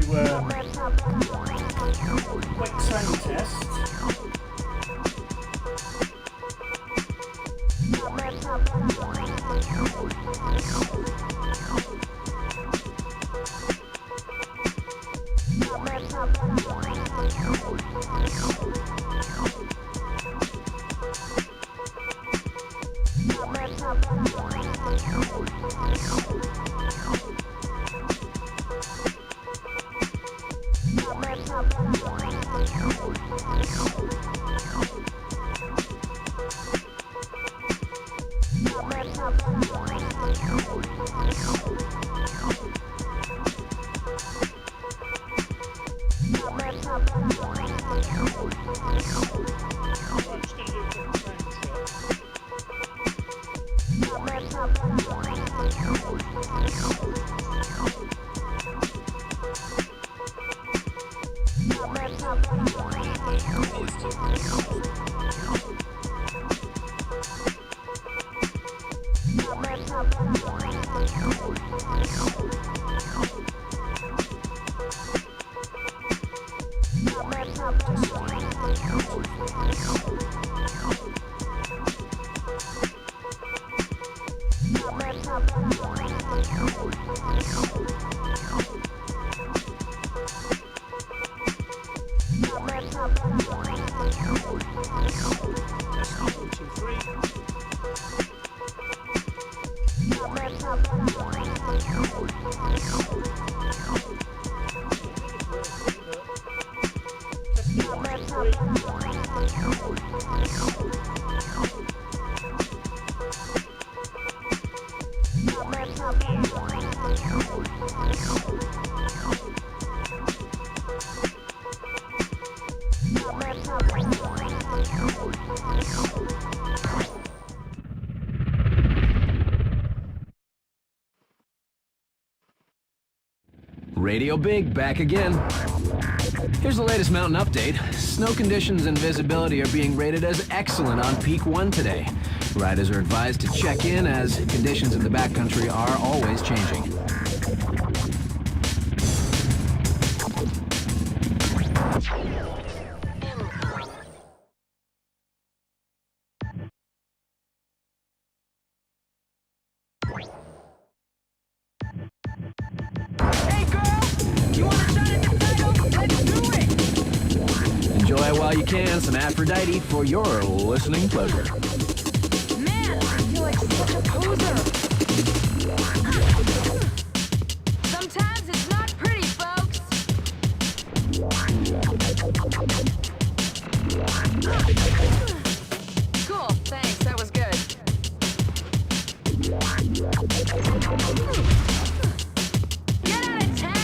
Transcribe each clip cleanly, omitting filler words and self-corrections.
do quick sound test. Radio Big back again. Here's the latest mountain update. Snow conditions and visibility are being rated as excellent on Peak 1 today. Riders are advised to check in as conditions in the backcountry are always changing. While you can, some Aphrodite for your listening pleasure. Man, I feel like such a poser. Sometimes it's not pretty, folks. Cool, thanks, that was good. Get out of town!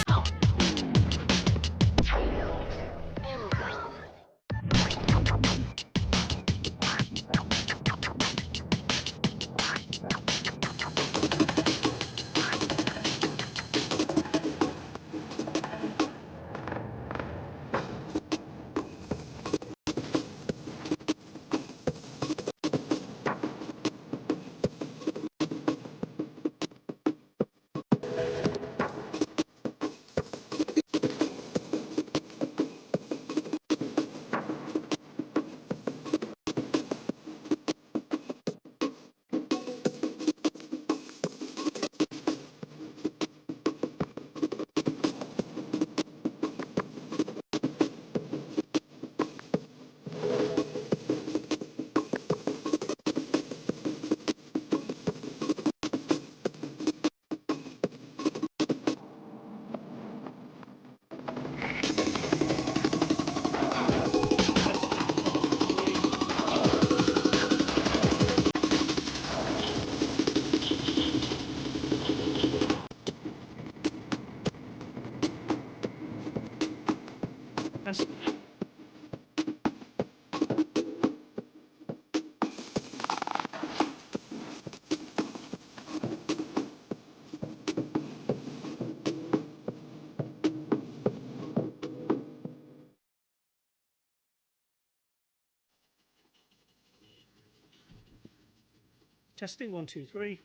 Testing 1, 2, 3.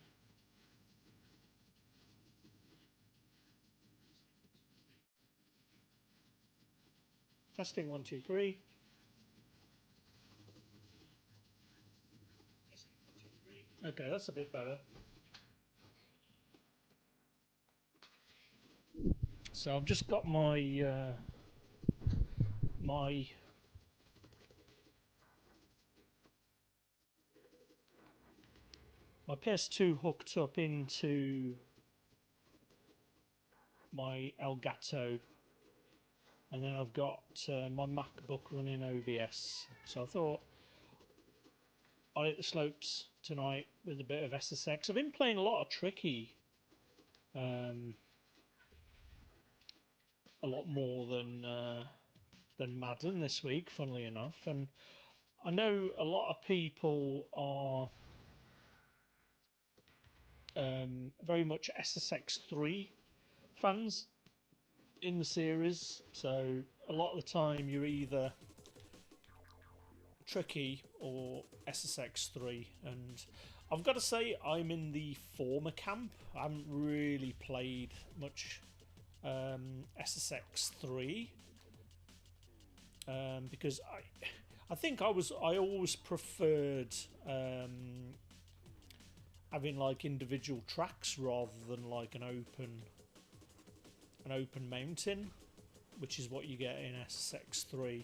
Testing 1, 2, 3. Okay, that's a bit better. So I've just got my my PS2 hooked up into my Elgato, and then I've got my MacBook running OBS. So I thought I'll hit the slopes tonight with a bit of SSX. I've been playing a lot of Tricky, a lot more than Madden this week, funnily enough. And I know a lot of people are very much SSX3 fans in the series. So a lot of the time you're either Tricky or SSX3, and I've got to say I'm in the former camp. I haven't really played much SSX3 because I think I always preferred having like individual tracks rather than like an open mountain, which is what you get in SSX3.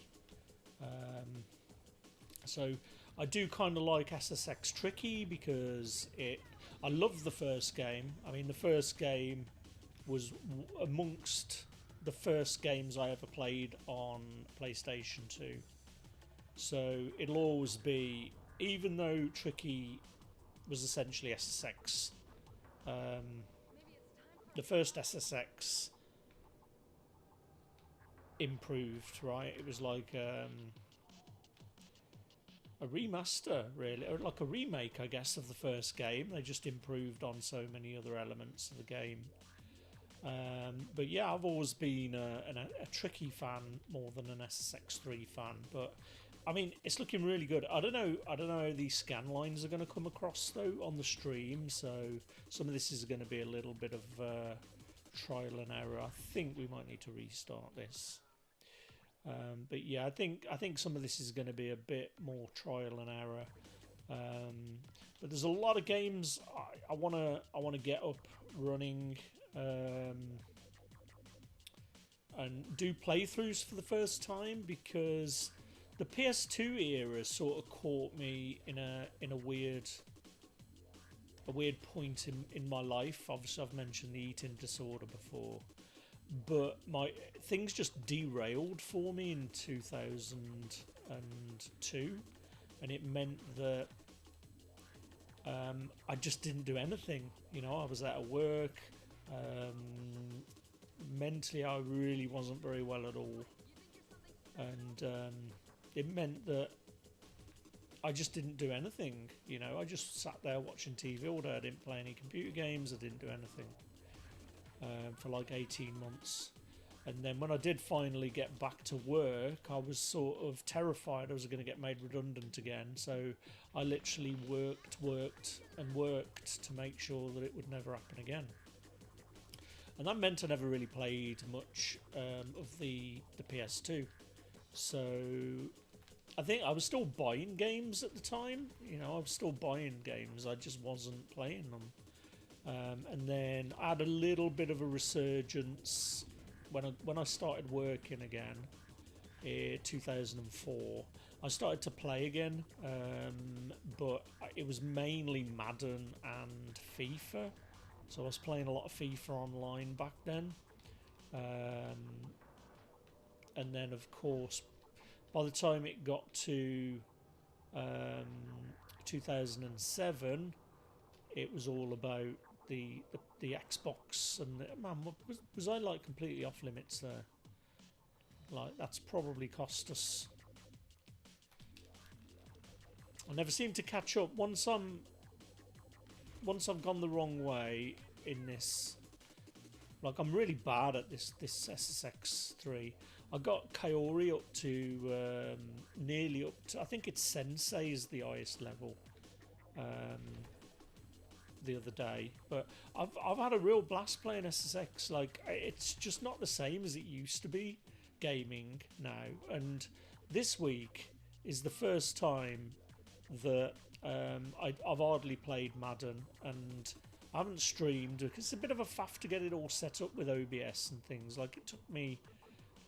So I do kind of like SSX Tricky because I love the first game. I mean, the first game was amongst the first games I ever played on PlayStation 2. So it'll always be, even though Tricky was essentially SSX, the first SSX improved, right? It was like a remaster, really, or like a remake, I guess, of the first game. They just improved on so many other elements of the game. But yeah, I've always been a Tricky fan more than an SSX3 fan. But I mean, it's looking really good. I don't know how these scan lines are going to come across though on the stream. So some of this is going to be a little bit of trial and error. I think we might need to restart this. But yeah, I think some of this is going to be a bit more trial and error. But there's a lot of games I wanna get up running and do playthroughs for the first time, because the PS2 era sort of caught me in a weird point in my life. Obviously, I've mentioned the eating disorder before, but my things just derailed for me in 2002, and it meant that I just didn't do anything. You know, I was out of work. Mentally, I really wasn't very well at all, and it meant that I just didn't do anything. You know, I just sat there watching TV all day. I didn't play any computer games. I didn't do anything for like 18 months. And then when I did finally get back to work, I was sort of terrified I was going to get made redundant again. So I literally worked to make sure that it would never happen again. And that meant I never really played much of the PS2. So I think I was still buying games at the time. You know, I was still buying games. I just wasn't playing them. And then I had a little bit of a resurgence when I started working again in 2004. I started to play again, but it was mainly Madden and FIFA. So I was playing a lot of FIFA online back then. And then, of course, by the time it got to 2007, it was all about the Xbox, and man, was I like completely off limits there? Like, that's probably cost us. I never seem to catch up. Once I've gone the wrong way in this, like, I'm really bad at this SSX3. I got Kaori up to nearly up to, I think it's Sensei is the highest level. The other day, but I've had a real blast playing SSX. Like, it's just not the same as it used to be. gaming now, and this week is the first time that I've hardly played Madden, and I haven't streamed because it's a bit of a faff to get it all set up with OBS and things. Like, it took me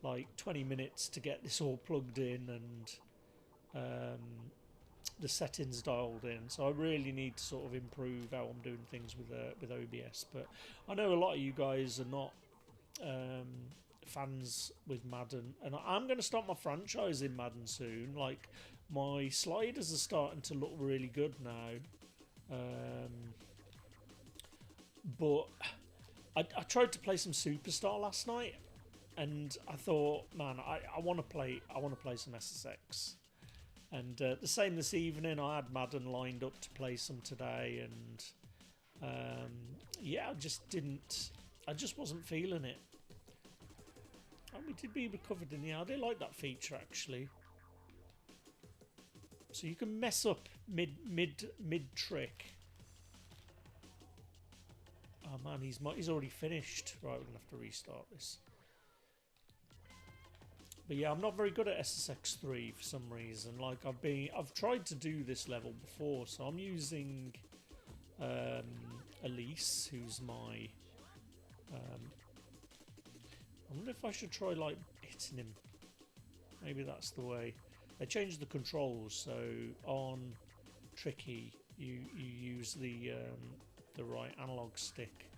like 20 minutes to get this all plugged in and the settings dialed in, so I really need to sort of improve how I'm doing things with OBS. But I know a lot of you guys are not fans with Madden, and I'm going to start my franchise in Madden soon. Like, my sliders are starting to look really good now, but I tried to play some Superstar last night, and I thought, man, I want to play some SSX. And the same this evening. I had Madden lined up to play some today, and yeah, I just wasn't feeling it. And we did be recovered in the air. I do like that feature, actually. So you can mess up mid trick. Oh man, he's already finished. Right, we're gonna have to restart this. But yeah, I'm not very good at SSX3 for some reason. Like, I've tried to do this level before, so I'm using Elise, who's my. I wonder if I should try like hitting him. Maybe that's the way. They changed the controls, so on tricky you use the right analog stick.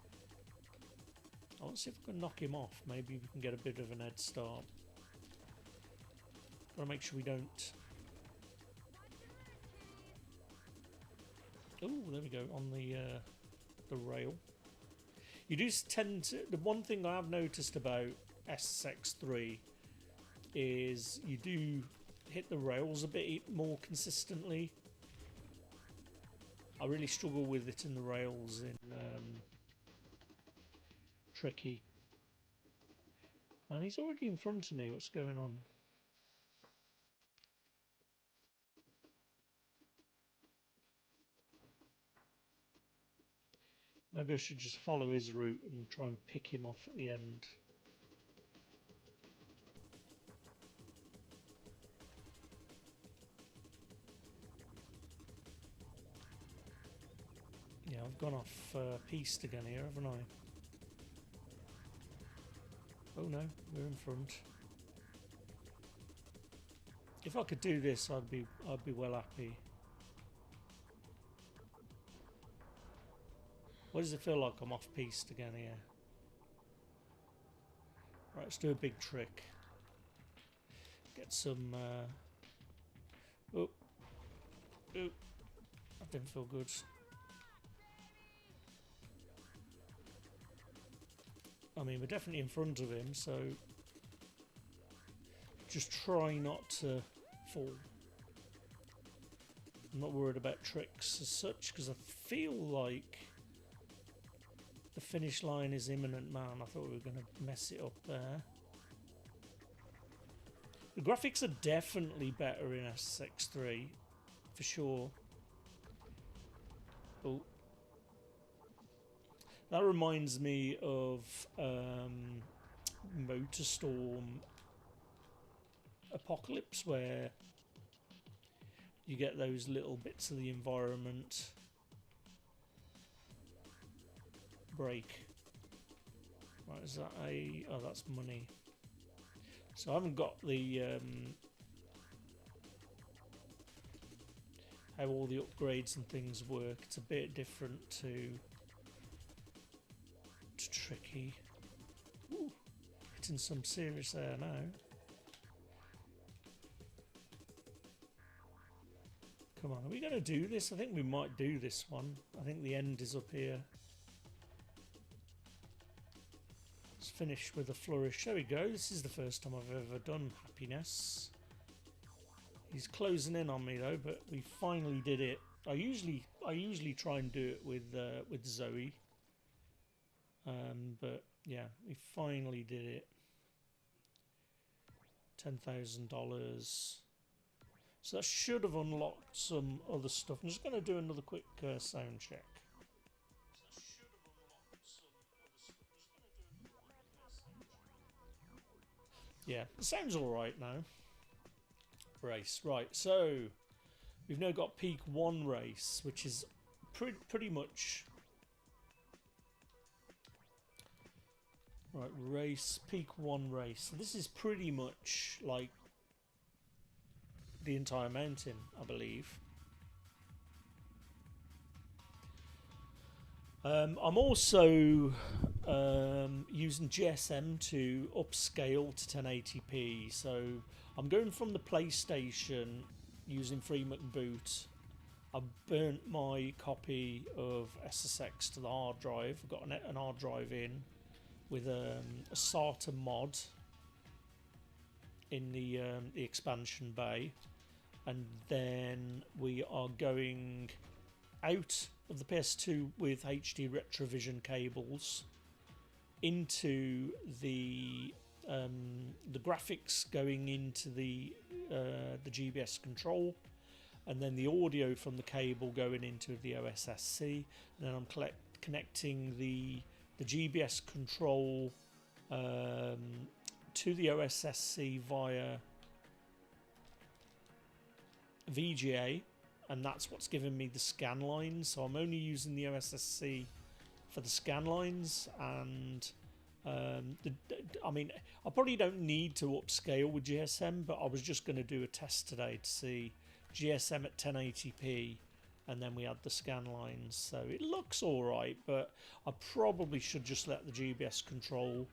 I want to see if I can knock him off. Maybe we can get a bit of an head start. Gotta make sure we don't. Oh, there we go, on the rail. You do tend to. The one thing I have noticed about SSX3 is you do hit the rails a bit more consistently. I really struggle with it in the rails in tricky. And he's already in front of me. What's going on? Maybe I should just follow his route and try and pick him off at the end. Yeah, I've gone off piste again here, haven't I? Oh no, we're in front. If I could do this, I'd be well happy. What does it feel like I'm off piste again here? Right, let's do a big trick. Get some. Oh, that didn't feel good. I mean, we're definitely in front of him, so just try not to fall. I'm not worried about tricks as such, because I feel like the finish line is imminent, man. I thought we were going to mess it up there. The graphics are definitely better in SSX3, for sure. Oh. That reminds me of Motorstorm Apocalypse, where you get those little bits of the environment break. Right, is that a... oh, that's money. So I haven't got the how all the upgrades and things work. It's a bit different to tricky. Ooh, hitting some serious air now. Come on, are we going to do this? I think we might do this one. I think the end is up here. Let's finish with a flourish. There we go. This is the first time I've ever done happiness. He's closing in on me though, but we finally did it. I usually try and do it with Zoe. But yeah, we finally did it. $10,000. So that should have unlocked some other stuff. I'm just going to do another quick sound check. Yeah, it sounds alright now. Race. Right, so we've now got Peak 1 race, which is pretty much... Right, race, Peak 1 race. So this is pretty much like the entire mountain, I believe. I'm also using GSM to upscale to 1080p. So I'm going from the PlayStation using FreeMac Boot. I burnt my copy of SSX to the hard drive. I've got an hard drive in with a SATA mod in the expansion bay, and then we are going out of the PS2 with HD Retrovision cables into the graphics going into the GBS control, and then the audio from the cable going into the OSSC, and then I'm connecting the GBS control to the OSSC via VGA, and that's what's giving me the scan lines. So I'm only using the OSSC for the scan lines, and I mean, I probably don't need to upscale with GSM, but I was just going to do a test today to see GSM at 1080p, and then we had the scan lines. So it looks alright, but I probably should just let the GBS control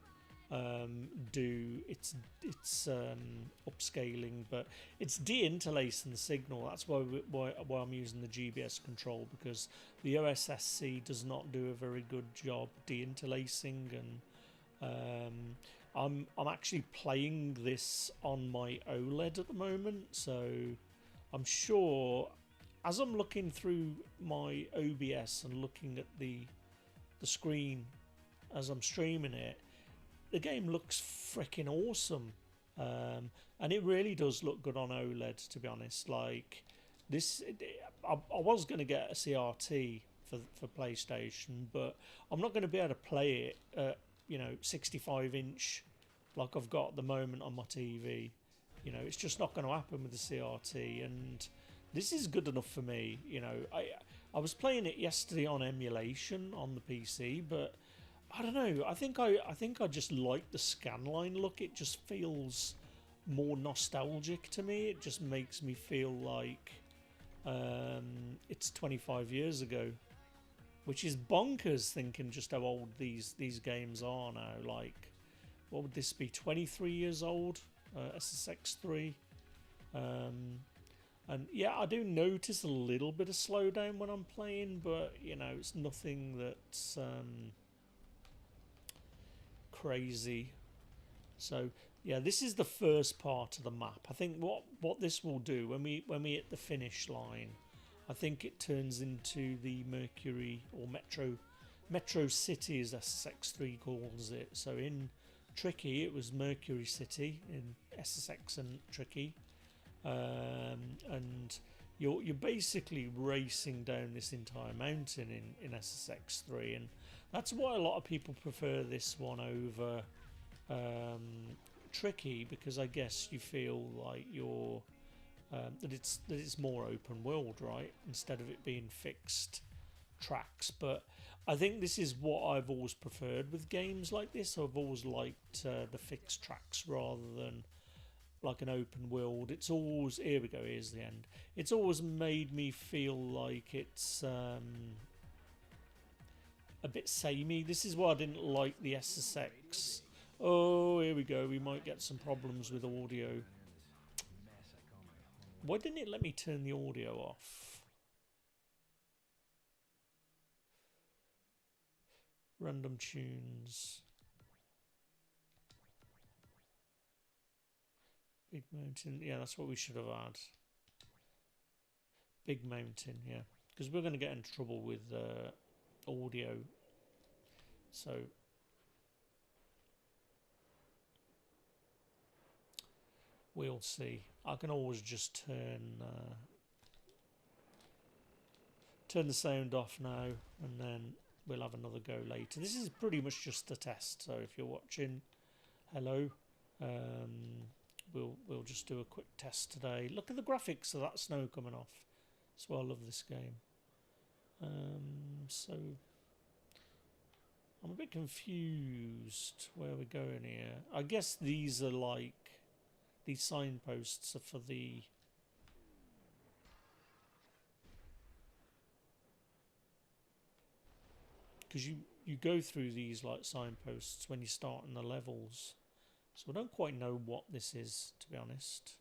do its upscaling, but it's de-interlacing the signal. That's why I'm using the GBS control, because the OSSC does not do a very good job de-interlacing, and I'm actually playing this on my OLED at the moment, so I'm sure as I'm looking through my OBS and looking at the screen as I'm streaming it, the game looks freaking awesome, and it really does look good on OLED, to be honest. Like this, I was going to get a CRT for PlayStation, but I'm not going to be able to play it at 65-inch like I've got at the moment on my TV. It's just not going to happen with the CRT, and this is good enough for me. I was playing it yesterday on emulation on the PC, but I don't know. I think I just like the scanline look. It just feels more nostalgic to me. It just makes me feel like it's 25 years ago, which is bonkers thinking just how old these games are now. Like, what would this be? 23 years old? SSX 3. And yeah, I do notice a little bit of slowdown when I'm playing, but it's nothing that's crazy. So yeah, this is the first part of the map. I think what this will do when we hit the finish line, I think it turns into the Mercury or Metro City, as SSX3 calls it. So in Tricky it was Mercury City, in SSX and Tricky, and you're basically racing down this entire mountain in SSX3, and that's why a lot of people prefer this one over Tricky, because I guess you feel like you're that it's more open world, right, instead of it being fixed tracks. But I think this is what I've always preferred with games like this. I've always liked the fixed tracks rather than like an open world. It's always, here we go, here's the end. It's always made me feel like it's a bit samey. This is why I didn't like the SSX. Oh, here we go. We might get some problems with audio. Why didn't it let me turn the audio off? Random tunes. Big Mountain. Yeah, that's what we should have had. Big Mountain, yeah. Because we're going to get in trouble with audio. So we'll see. I can always just turn the sound off now, and then we'll have another go later. This is pretty much just a test, so if you're watching, hello. We'll just do a quick test today. Look at the graphics of that snow coming off. That's why I love this game. So I'm a bit confused where we're going here. I guess these are like, these signposts are for the... Because you go through these like signposts when you start in the levels. So I don't quite know what this is, to be honest.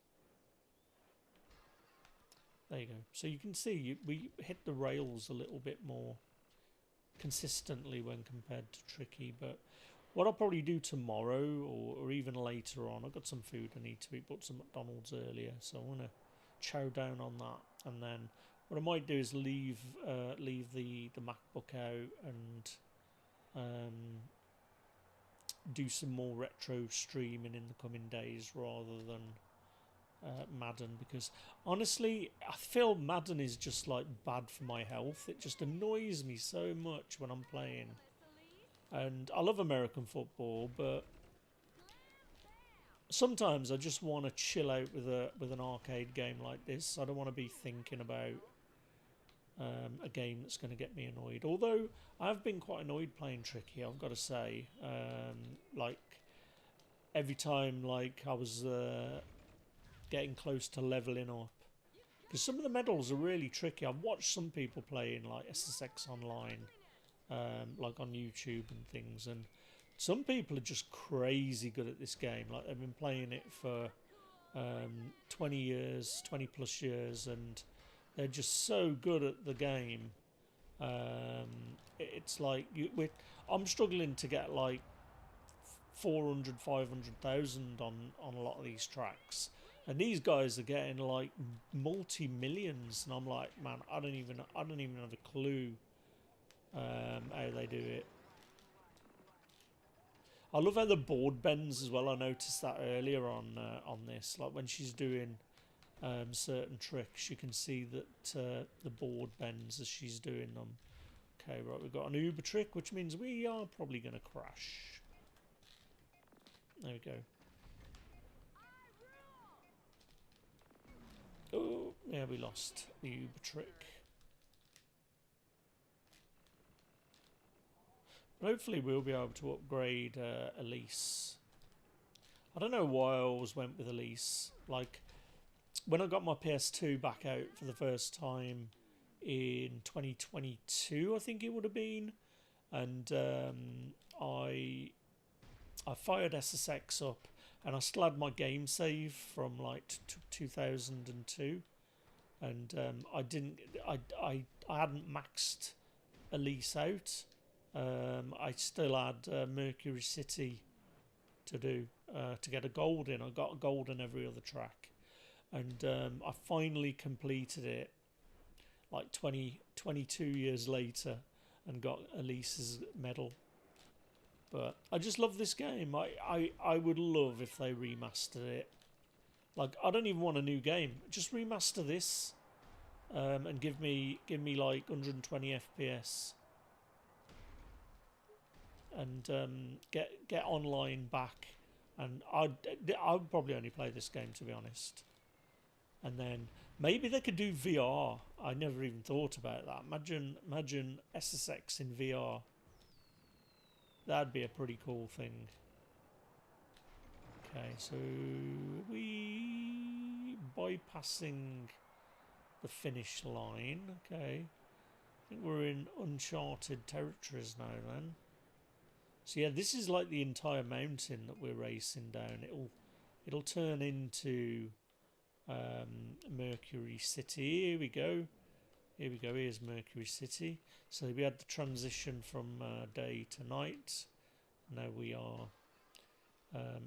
There you go. So you can see we hit the rails a little bit more consistently when compared to Tricky. But what I'll probably do tomorrow or even later on, I've got some food I need to eat, bought some McDonald's earlier, so I want to chow down on that. And then what I might do is leave the MacBook out and do some more retro streaming in the coming days rather than Madden, because honestly I feel Madden is just like bad for my health. It just annoys me so much when I'm playing, and I love American football, but sometimes I just want to chill out with an arcade game like this. I don't want to be thinking about a game that's going to get me annoyed. Although I've been quite annoyed playing Tricky, I've got to say. Like every time, like I was getting close to leveling up, because some of the medals are really tricky. I've watched some people playing like SSX online, like on YouTube and things, and some people are just crazy good at this game. Like they've been playing it for 20 years, 20 plus years, and they're just so good at the game. It's like I'm struggling to get like 400, 500,000 on a lot of these tracks, and these guys are getting like multi-millions, and I'm like, man, I don't even have a clue how they do it. I love how the board bends as well. I noticed that earlier on this, like when she's doing certain tricks, you can see that the board bends as she's doing them. Okay, right, we've got an Uber trick, which means we are probably going to crash. There we go. Oh, yeah, we lost the Uber trick. But hopefully we'll be able to upgrade Elise. I don't know why I always went with Elise. Like, when I got my PS2 back out for the first time in 2022, I think it would have been, and I fired SSX up, and I still had my game save from like 2002, and I hadn't maxed Elise out. I still had Mercury City to do to get a gold in. I got a gold in every other track. And I finally completed it like 22 years later and got Elise's medal. But I just love this game. I would love if they remastered it. Like, I don't even want a new game. Just remaster this and give me like 120 FPS. And get online back. And I'd probably only play this game, to be honest. And then maybe they could do VR. I never even thought about that. Imagine SSX in VR. That'd be a pretty cool thing. Okay, so we bypassing the finish line. Okay, I think we're in uncharted territories now then. So yeah, this is like the entire mountain that we're racing down. It'll turn into Mercury City. Here we go. Here's Mercury City. So we had the transition from day to night. Now we are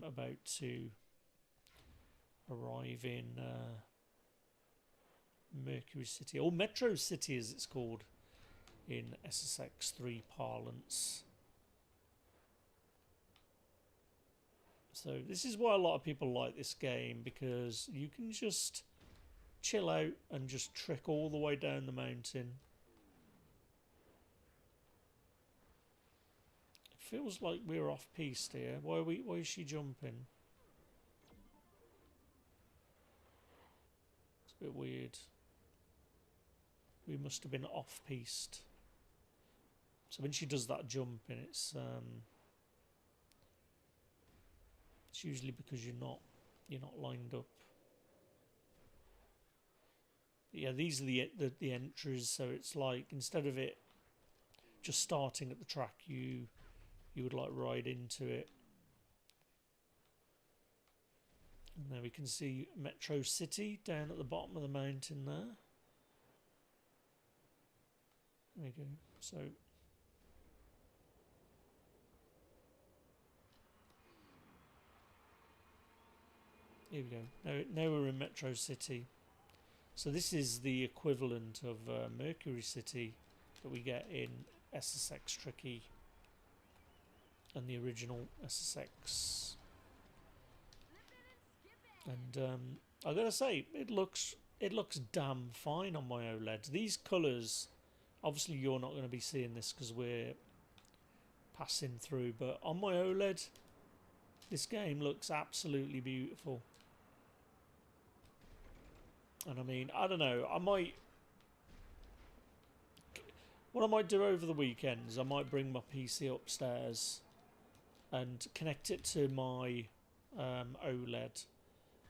about to arrive in Mercury City, or Metro City as it's called in SSX3 parlance. So this is why a lot of people like this game, because you can just chill out and just trick all the way down the mountain. It feels like we're off piste here. Why is she jumping? a bit weird. We must have been off-piste. So when she does that jump, and it's usually because you're not lined up. But yeah, these are the entries. So it's like, instead of it just starting at the track, you would like ride into it. And there we can see Metro City down at the bottom of the mountain there. There we go. So here we go. Now we're in Metro City. So this is the equivalent of Mercury City that we get in SSX Tricky and the original SSX. And I gotta say, it looks damn fine on my OLED. These colours, obviously you're not going to be seeing this because we're passing through, but on my OLED, this game looks absolutely beautiful. And I mean, I don't know, what I might do over the weekends, I might bring my PC upstairs and connect it to my OLED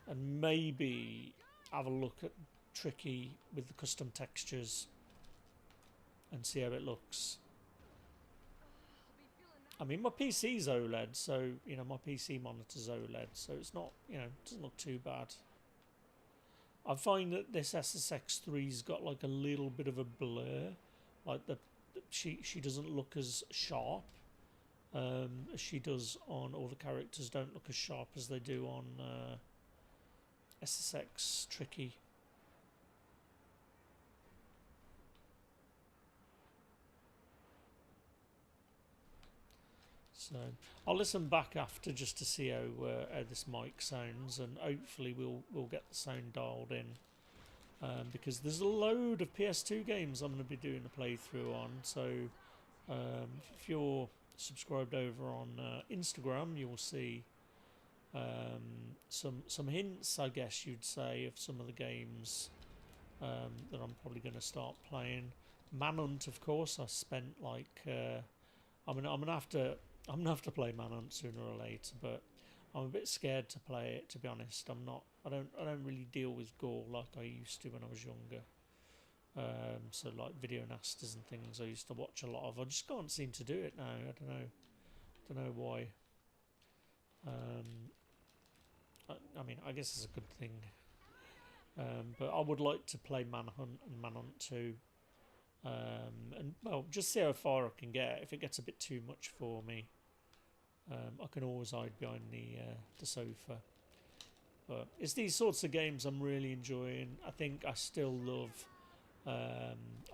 and maybe have a look at Tricky with the custom textures and see how it looks. I mean, my PC's OLED, so, my PC monitor's OLED, so it's not, it doesn't look too bad. I find that this SSX3's got like a little bit of a blur, like she doesn't look as sharp as she does on, all the characters don't look as sharp as they do on SSX Tricky. So I'll listen back after just to see how this mic sounds, and hopefully we'll get the sound dialed in, because there's a load of PS2 games I'm going to be doing a playthrough on. So if you're subscribed over on Instagram, you'll see some hints, I guess you'd say, of some of the games that I'm probably going to start playing. Manhunt, of course, I spent like I'm gonna have to play Manhunt sooner or later, but I'm a bit scared to play it, to be honest. I don't really deal with gore like I used to when I was younger. So like video nasties and things I used to watch a lot of. I just can't seem to do it now. I don't know why. I mean, I guess it's a good thing. But I would like to play Manhunt and Manhunt 2. And well, just see how far I can get. If it gets a bit too much for me, I can always hide behind the sofa. But it's these sorts of games I'm really enjoying. I think I still love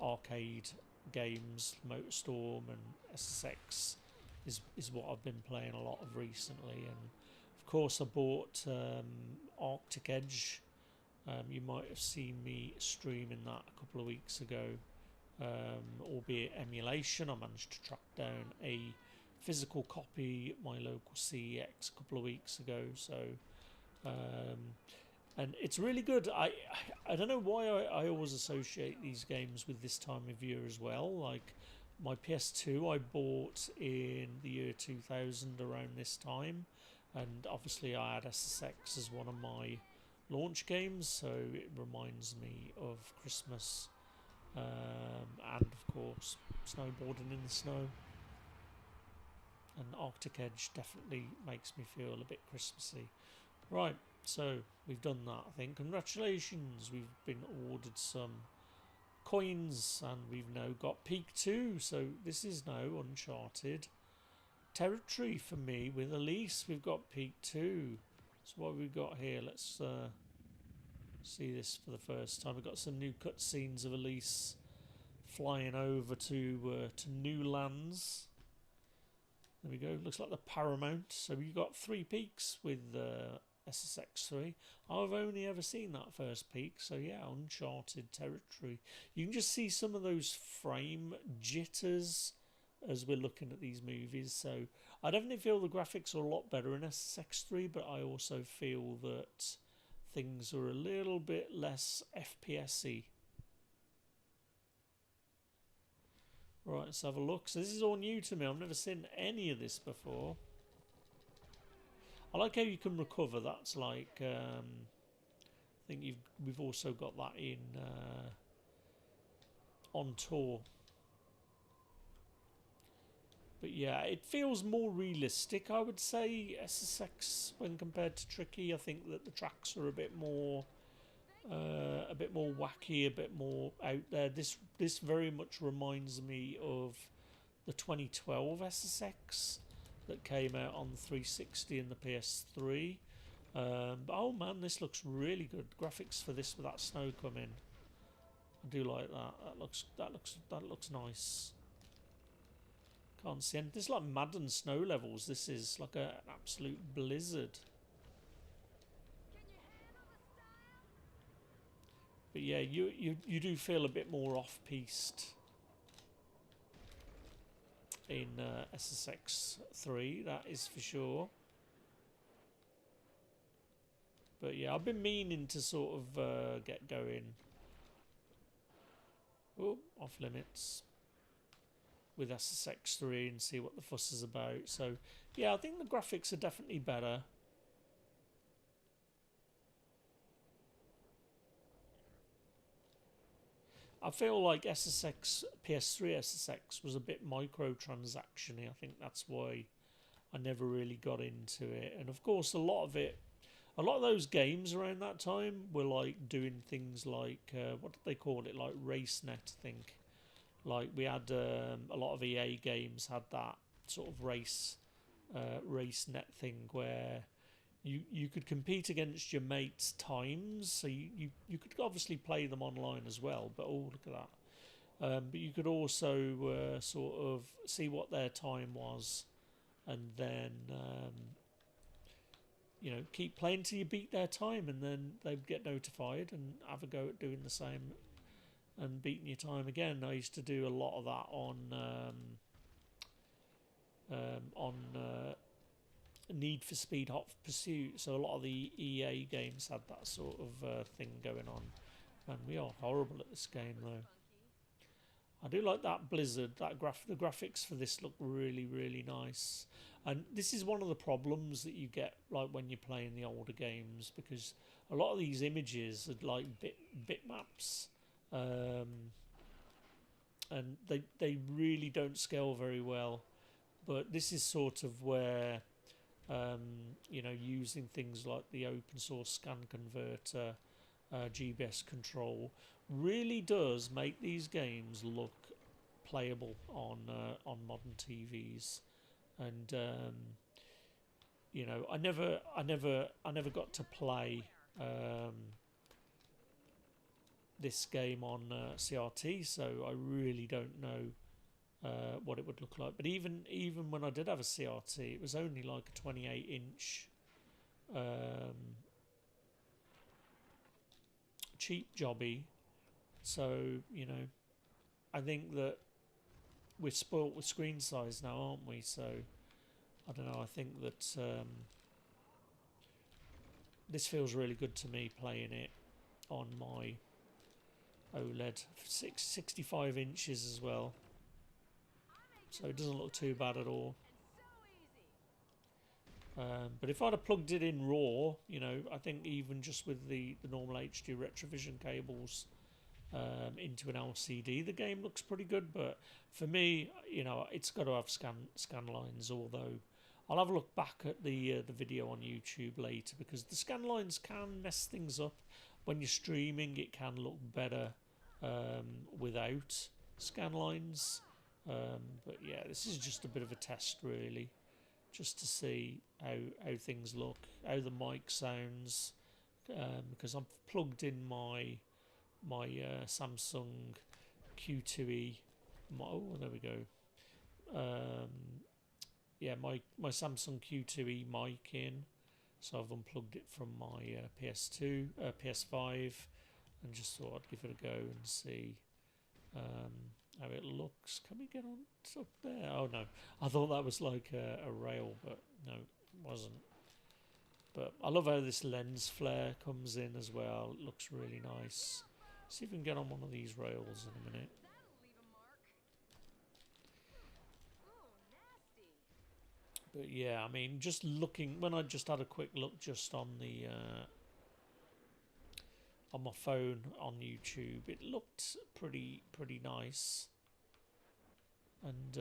arcade games. MotorStorm and SSX is what I've been playing a lot of recently. And of course I bought Arctic Edge. You might have seen me streaming that a couple of weeks ago. Albeit emulation. I managed to track down a physical copy at my local CEX a couple of weeks ago. So and it's really good. I don't know why I always associate these games with this time of year as well. Like my PS2 I bought in the year 2000 around this time, and obviously I had SSX as one of my launch games, so it reminds me of Christmas, and of course snowboarding in the snow. And Arctic Edge definitely makes me feel a bit Christmassy. Right, so we've done that, I think. Congratulations, we've been awarded some coins, and we've now got Peak 2, so this is now uncharted territory for me with Elise. We've got Peak 2. So what have we got here? Let's see this for the first time. We've got some new cutscenes of Elise flying over to new lands. There we go. Looks like the Paramount. So we got 3 peaks with SSX3. I've only ever seen that first peak, so yeah, uncharted territory. You can just see some of those frame jitters as we're looking at these movies. So I definitely feel the graphics are a lot better in SSX3, but I also feel that things are a little bit less FPS-y. Right, let's have a look. So this is all new to me. I've never seen any of this before. I like how you can recover. That's like, I think we've also got that in on tour. But yeah, it feels more realistic, I would say, SSX when compared to Tricky. I think that the tracks are a bit more wacky, a bit more out there. This very much reminds me of the 2012 SSX that came out on the 360 and the PS3. But oh man, this looks really good. Graphics for this with that snow coming, I do like that. That looks nice. Can't see anything. This is like Madden snow levels. This is like an absolute blizzard. But yeah, you do feel a bit more off-piste in SSX 3, that is for sure. But yeah, I've been meaning to sort of get going. Oh, off limits with SSX 3 and see what the fuss is about. So yeah, I think the graphics are definitely better. I feel like PS3 SSX was a bit microtransaction-y. I think that's why I never really got into it. And of course, a lot of those games around that time were like doing things like, what did they call it? Like RaceNet, I think. Like we had a lot of EA games had that sort of RaceNet thing where you could compete against your mates' times, so you could obviously play them online as well. But oh, look at that! But you could also sort of see what their time was, and then keep playing till you beat their time, and then they'd get notified and have a go at doing the same and beating your time again. I used to do a lot of that on Need for Speed Hot Pursuit, so a lot of the EA games had that sort of thing going on. And we are horrible at this game though. I do like that Blizzard. The graphics for this look really, really nice. And this is one of the problems that you get like when you're playing the older games, because a lot of these images are like bitmaps, and they really don't scale very well. But this is sort of where using things like the open source scan converter, GBS control, really does make these games look playable on modern TVs. And I never got to play this game on CRT, so I really don't know what it would look like. But even when I did have a CRT, it was only like a 28-inch cheap jobby. So I think that we're spoilt with screen size now, aren't we? So I don't know. I think that this feels really good to me playing it on my OLED, 65 inches as well. So it doesn't look too bad at all. But if I'd have plugged it in raw, I think even just with the normal HD Retrovision cables into an LCD, the game looks pretty good. But for me, it's got to have scan lines. Although I'll have a look back at the video on YouTube later, because the scan lines can mess things up when you're streaming. It can look better without scan lines. But yeah, this is just a bit of a test, really, just to see how things look, how the mic sounds, because I've plugged in my Samsung Q2e. Oh, there we go. Yeah, my Samsung Q2e mic in, so I've unplugged it from my PS2, PS5, and just thought I'd give it a go and see how it looks. Can we get on up there? Oh no, I thought that was like a rail, but no, it wasn't. But I love how this lens flare comes in as well. It looks really nice. See if we can get on one of these rails in a minute. But yeah, I mean, just looking, when I just had a quick look just on the on my phone on YouTube, it looked pretty nice. And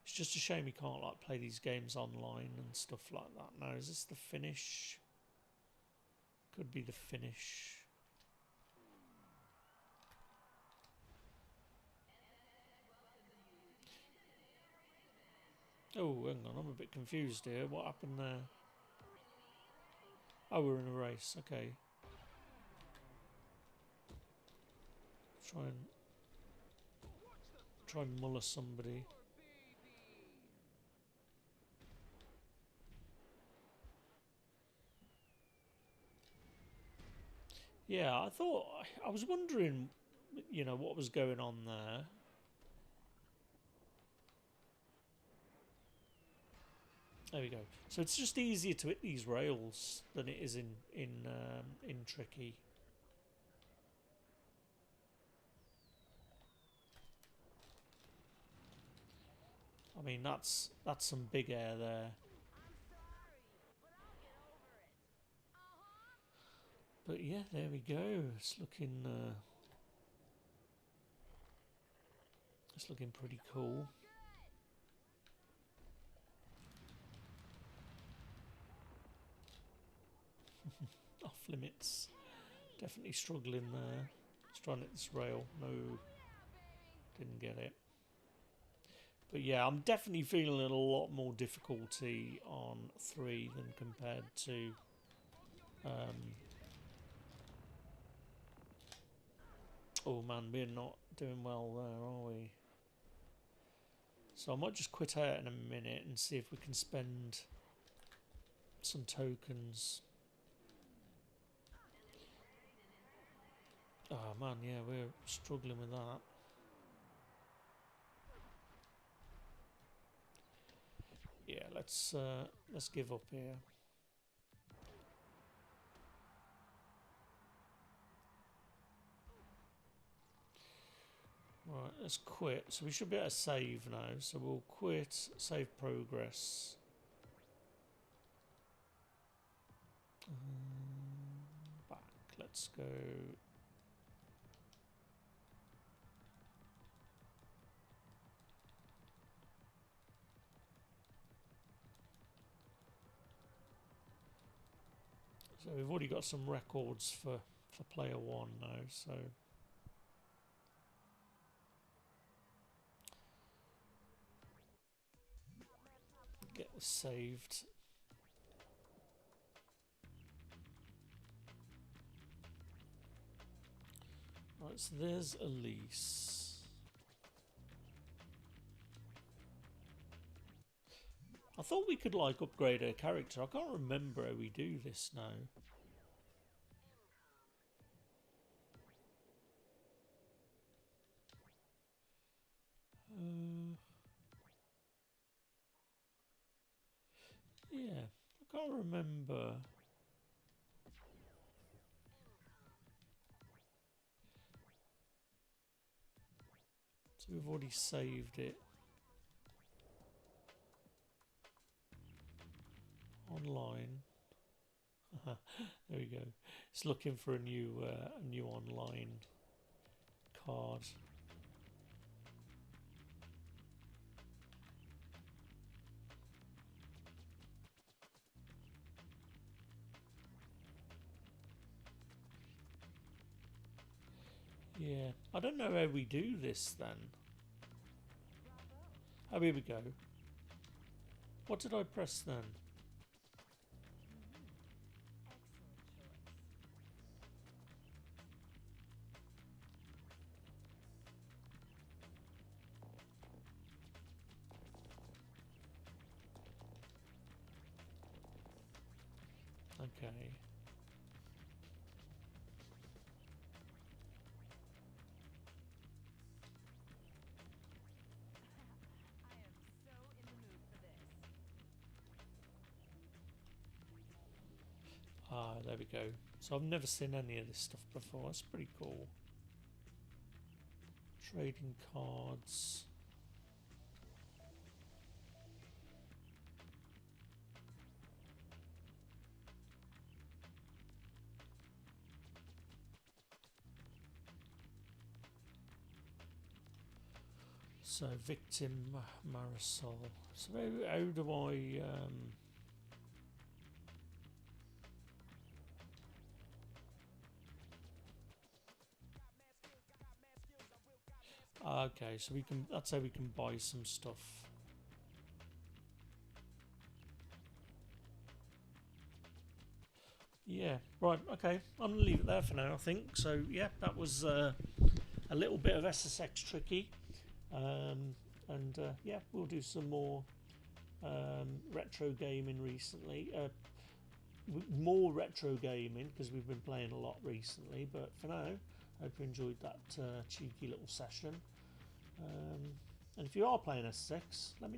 it's just a shame you can't like play these games online and stuff like that. Now, is this the finish? Could be the finish. Oh, hang on, I'm a bit confused here. What happened there? Oh, we're in a race. Okay. Try and muller somebody. Yeah, I was wondering, you know, what was going on there. There we go. So it's just easier to hit these rails than it is in Tricky. I mean, that's some big air there. But yeah, there we go. It's looking pretty cool. Off limits. Definitely struggling there. Let's try and hit this rail. No, didn't get it. But yeah, I'm definitely feeling a lot more difficulty on 3 than compared to oh man, we're not doing well there, are we? So I might just quit out in a minute and see if we can spend some tokens. Oh man, yeah, we're struggling with that. Yeah, let's give up here. Right, let's quit. So we should be able to save now. So we'll quit, save progress. Back, let's go. So we've already got some records for player 1 now, so get this saved. Right, so there's Elise. I thought we could like upgrade her character. I can't remember how we do this now. Yeah, I can't remember. So we've already saved it. Online. There we go. It's looking for a new online card. Yeah, I don't know how we do this then. Oh, here we go. What did I press then? Okay. Ah, there we go. So I've never seen any of this stuff before. That's pretty cool. Trading cards. So victim Marisol. So how do I okay, so we can, that's how we can buy some stuff. Yeah, right, okay. I'm gonna leave it there for now, I think. So yeah, that was a little bit of SSX tricky. Yeah, we'll do some more retro gaming recently. More retro gaming because we've been playing a lot recently. But for now, I hope you enjoyed that cheeky little session. And if you are playing SSX, let me